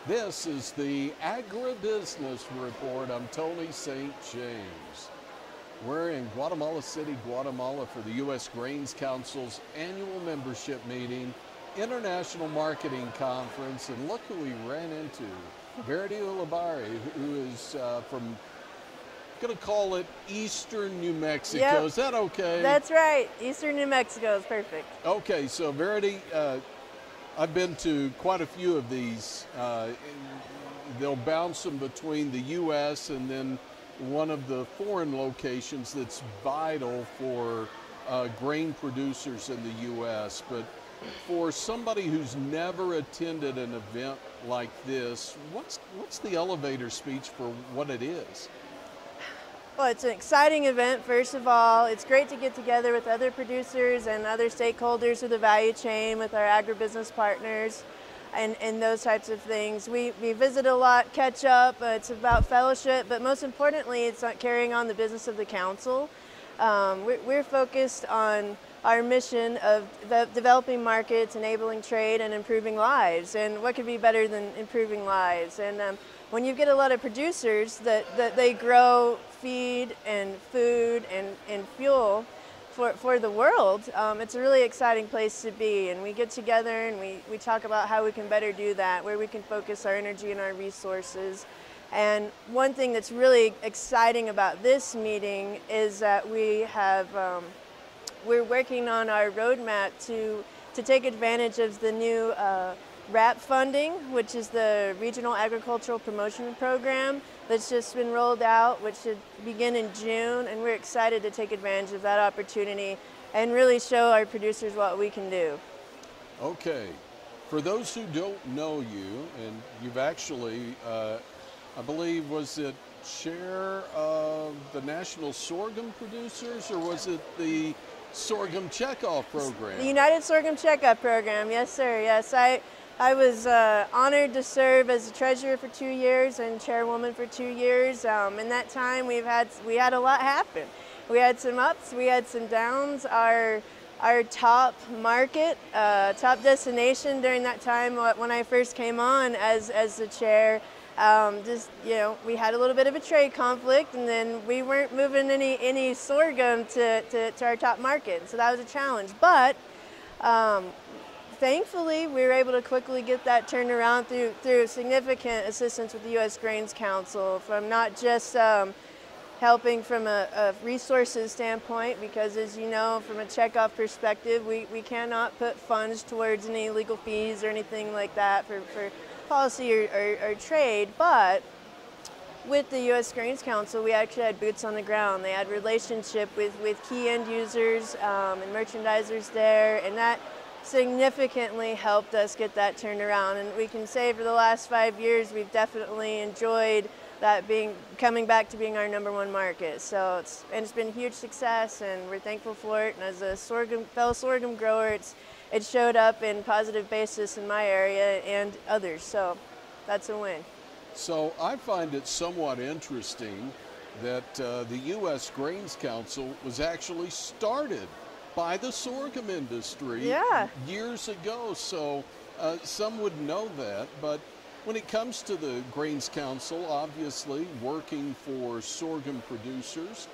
This is the Agribusiness Report. I'm Tony St. James. We're in Guatemala City, Guatemala for the U.S. Grains Council's annual membership meeting, International Marketing Conference, and look who we ran into. Veritti Ulibarri, who is from, going to call it Eastern New Mexico. Yep. Is that okay? That's right. Eastern New Mexico is perfect. Okay, so Veritti, I've been to quite a few of these. They'll bounce them between the U.S. and then one of the foreign locations that's vital for grain producers in the U.S. But for somebody who's never attended an event like this, what's the elevator speech for what it is? Well, it's an exciting event, first of all. It's great to get together with other producers and other stakeholders of the value chain, with our agribusiness partners and those types of things. We visit a lot, catch up. It's about fellowship, but most importantly, it's not carrying on the business of the council. We're focused on our mission of developing markets, enabling trade, and improving lives. And what could be better than improving lives? And when you get a lot of producers that they grow feed and food and fuel for the world, it's a really exciting place to be. And we get together and we talk about how we can better do that, where we can focus our energy and our resources. And one thing that's really exciting about this meeting is that we're working on our roadmap to take advantage of the new RAP funding, which is the Regional Agricultural Promotion Program that's just been rolled out, which should begin in June, and we're excited to take advantage of that opportunity and really show our producers what we can do. Okay, for those who don't know you, and you've actually, I believe, was it chair of the National Sorghum Producers, or was it the Sorghum Checkoff Program? The United Sorghum Checkoff Program, yes sir, yes. I was honored to serve as the treasurer for 2 years and chairwoman for 2 years. In that time, we had a lot happen. We had some ups, we had some downs. Our top market, top destination during that time when I first came on as the chair, we had a little bit of a trade conflict, and then we weren't moving any sorghum to our top market, so that was a challenge. But thankfully, we were able to quickly get that turned around through significant assistance with the U.S. Grains Council, from not just helping from a resources standpoint, because as you know, from a checkoff perspective, we cannot put funds towards any legal fees or anything like that for policy or trade, but with the U.S. Grains Council, we actually had boots on the ground. They had relationship with key end users and merchandisers there, and that significantly helped us get that turned around. And we can say for the last 5 years, we've definitely enjoyed that coming back to being our #1 market. So it's been a huge success, and we're thankful for it. And as a fellow sorghum grower, it showed up in positive basis in my area and others. So that's a win. So I find it somewhat interesting that the U.S. Grains Council was actually started by the sorghum industry years ago. So some would know that, but when it comes to the Grains Council, obviously working for sorghum producers,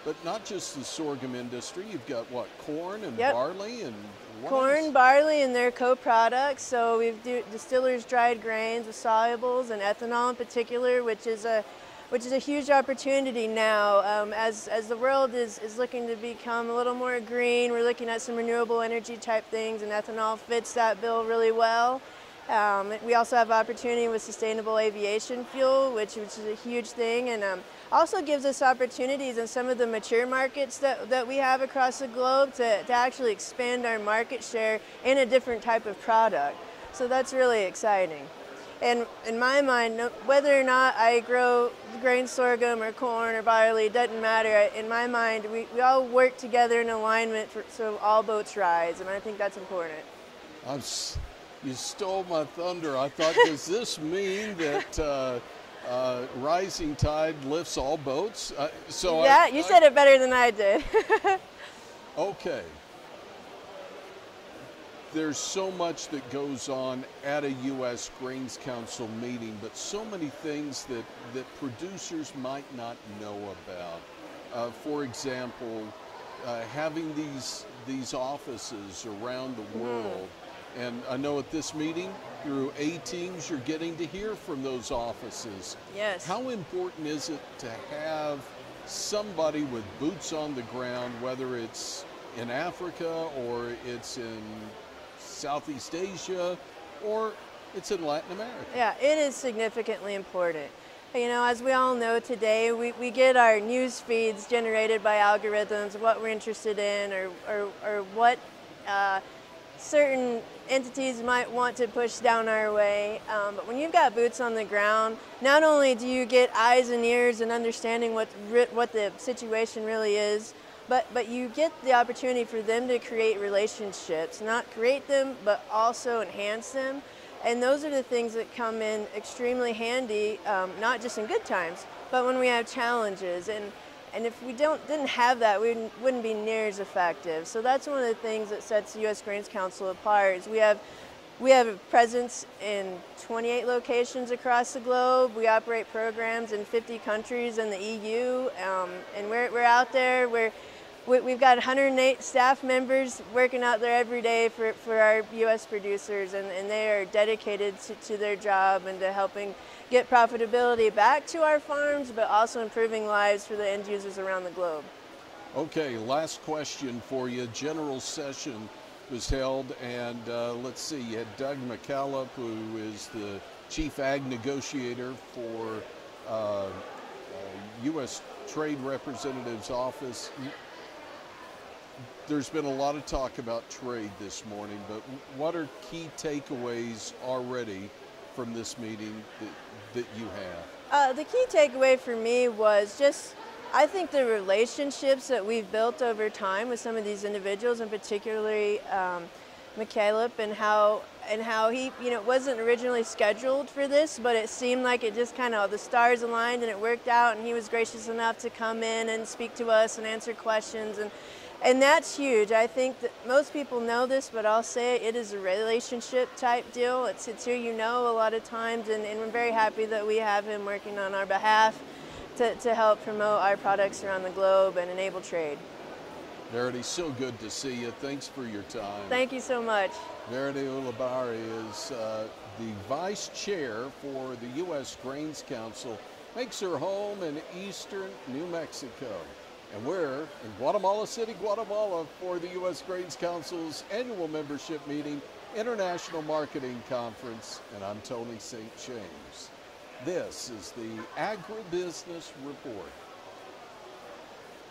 but not just the sorghum industry. You've got what, corn and barley and what corn, else? barley, and their co-products. So we do distillers' dried grains with solubles and ethanol in particular, which is a huge opportunity now. As the world is looking to become a little more green, we're looking at some renewable energy type things, and ethanol fits that bill really well. We also have opportunity with sustainable aviation fuel, which is a huge thing, and also gives us opportunities in some of the mature markets that we have across the globe to actually expand our market share in a different type of product. So that's really exciting. And in my mind, whether or not I grow grain sorghum or corn or barley, it doesn't matter. In my mind, we all work together in alignment so all boats rise, and I think that's important. You stole my thunder. I thought, does this mean that rising tide lifts all boats? You said it better than I did. Okay. there's so much that goes on at a U.S. Grains Council meeting, but so many things that producers might not know about. For example, having these offices around the world. And I know at this meeting, through A-Teams, you're getting to hear from those offices. Yes. How important is it to have somebody with boots on the ground, whether it's in Africa or it's in Southeast Asia or it's in Latin America? Yeah, it is significantly important. You know, as we all know today, we get our news feeds generated by algorithms, what we're interested in or what certain entities might want to push down our way. But when you've got boots on the ground, not only do you get eyes and ears and understanding what the situation really is, but you get the opportunity for them to create relationships, not create them, but also enhance them. And those are the things that come in extremely handy, not just in good times, but when we have challenges. And if we didn't have that, we wouldn't be near as effective. So that's one of the things that sets the U.S. Grains Council apart. Is we have a presence in 28 locations across the globe. We operate programs in 50 countries in the EU, and we're out there. We've got 108 staff members working out there every day for our U.S. producers, and they are dedicated to their job and to helping get profitability back to our farms, but also improving lives for the end users around the globe. Okay, last question for you. General session was held, and let's see, you had Doug McCallop, who is the chief ag negotiator for U.S. Trade Representative's office. There's been a lot of talk about trade this morning, but what are key takeaways already from this meeting that you have? The key takeaway for me was just, I think the relationships that we've built over time with some of these individuals, and particularly McCallop, and how he, you know, wasn't originally scheduled for this, but it seemed like it just kind of, the stars aligned and it worked out, and he was gracious enough to come in and speak to us and answer questions. And that's huge. I think that most people know this, but I'll say it is a relationship type deal. It's who you know a lot of times, and we're very happy that we have him working on our behalf to help promote our products around the globe and enable trade. Veritti, so good to see you. Thanks for your time. Thank you so much. Veritti Ulibarri is the vice chair for the U.S. Grains Council. Makes her home in eastern New Mexico. And we're in Guatemala City, Guatemala for the U.S. Grains Council's annual membership meeting, International Marketing Conference, and I'm Tony St. James. This is the Agribusiness Report.